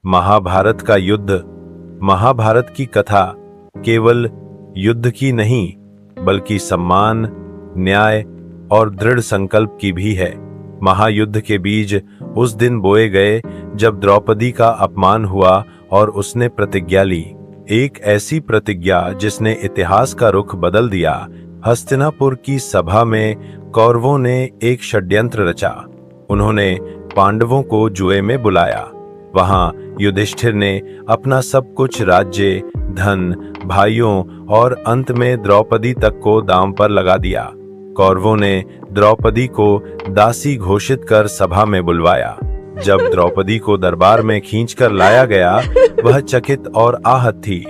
महाभारत का युद्ध। महाभारत की कथा केवल युद्ध की नहीं, बल्कि सम्मान, न्याय और दृढ़ संकल्प की भी है। महायुद्ध के बीज उस दिन बोए गए जब द्रौपदी का अपमान हुआ और उसने प्रतिज्ञा ली, एक ऐसी प्रतिज्ञा जिसने इतिहास का रुख बदल दिया। हस्तिनापुर की सभा में कौरवों ने एक षड्यंत्र रचा। उन्होंने पांडवों को जुए में बुलाया। वहां युधिष्ठिर ने अपना सब कुछ, राज्य, धन, भाइयों और अंत में द्रौपदी तक को दांव पर लगा दिया। कौरवों ने द्रौपदी को दासी घोषित कर सभा में बुलवाया। जब द्रौपदी को दरबार में खींचकर लाया गया, वह चकित और आहत थी।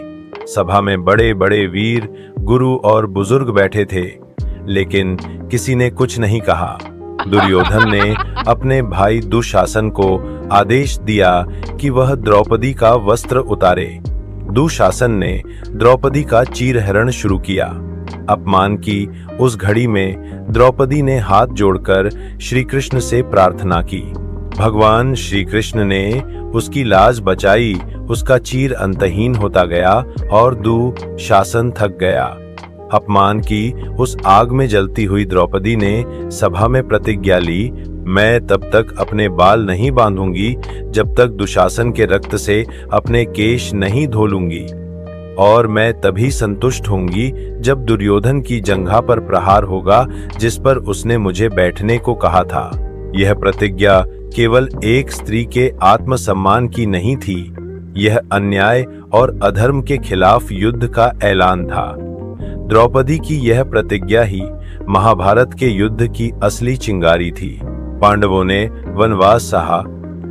सभा में बड़े बड़े वीर, गुरु और बुजुर्ग बैठे थे, लेकिन किसी ने कुछ नहीं कहा। दुर्योधन ने अपने भाई दुशासन को आदेश दिया कि वह द्रौपदी का वस्त्र उतारे। दुशासन ने द्रौपदी का चीरहरण शुरू किया। अपमान की उस घड़ी में द्रौपदी ने हाथ जोड़कर श्री कृष्ण से प्रार्थना की। भगवान श्री कृष्ण ने उसकी लाज बचाई। उसका चीर अंतहीन होता गया और दुशासन थक गया। अपमान की उस आग में जलती हुई द्रौपदी ने सभा में प्रतिज्ञा ली, मैं तब तक अपने बाल नहीं बांधूंगी जब तक दुशासन के रक्त से अपने केश नहीं धो लूंगी, और मैं तभी संतुष्ट होंगी जब दुर्योधन की जंघा पर प्रहार होगा जिस पर उसने मुझे बैठने को कहा था। यह प्रतिज्ञा केवल एक स्त्री के आत्मसम्मान की नहीं थी, यह अन्याय और अधर्म के खिलाफ युद्ध का ऐलान था। द्रौपदी की यह प्रतिज्ञा ही महाभारत के युद्ध की असली चिंगारी थी। पांडवों ने वनवास सहा,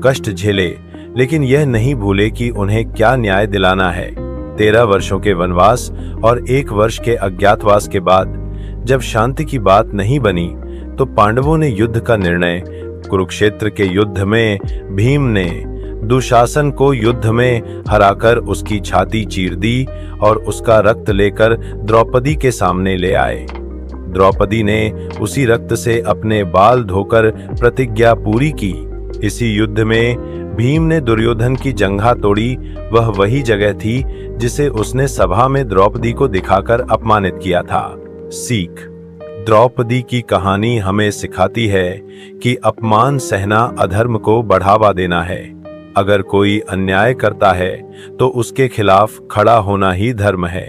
कष्ट झेले, लेकिन यह नहीं भूले कि उन्हें क्या न्याय दिलाना है। 13 वर्षों के वनवास और 1 वर्ष के अज्ञातवास के बाद जब शांति की बात नहीं बनी, तो पांडवों ने युद्ध का निर्णय, कुरुक्षेत्र के युद्ध में भीम ने दुशासन को युद्ध में हराकर उसकी छाती चीर दी और उसका रक्त लेकर द्रौपदी के सामने ले आए। द्रौपदी ने उसी रक्त से अपने बाल धोकर प्रतिज्ञा पूरी की। इसी युद्ध में भीम ने दुर्योधन की जंघा तोड़ी। वह वही जगह थी जिसे उसने सभा में द्रौपदी को दिखाकर अपमानित किया था। सीख: द्रौपदी की कहानी हमें सिखाती है कि अपमान सहना अधर्म को बढ़ावा देना है। अगर कोई अन्याय करता है तो उसके खिलाफ खड़ा होना ही धर्म है।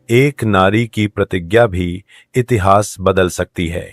एक नारी की प्रतिज्ञा भी इतिहास बदल सकती है।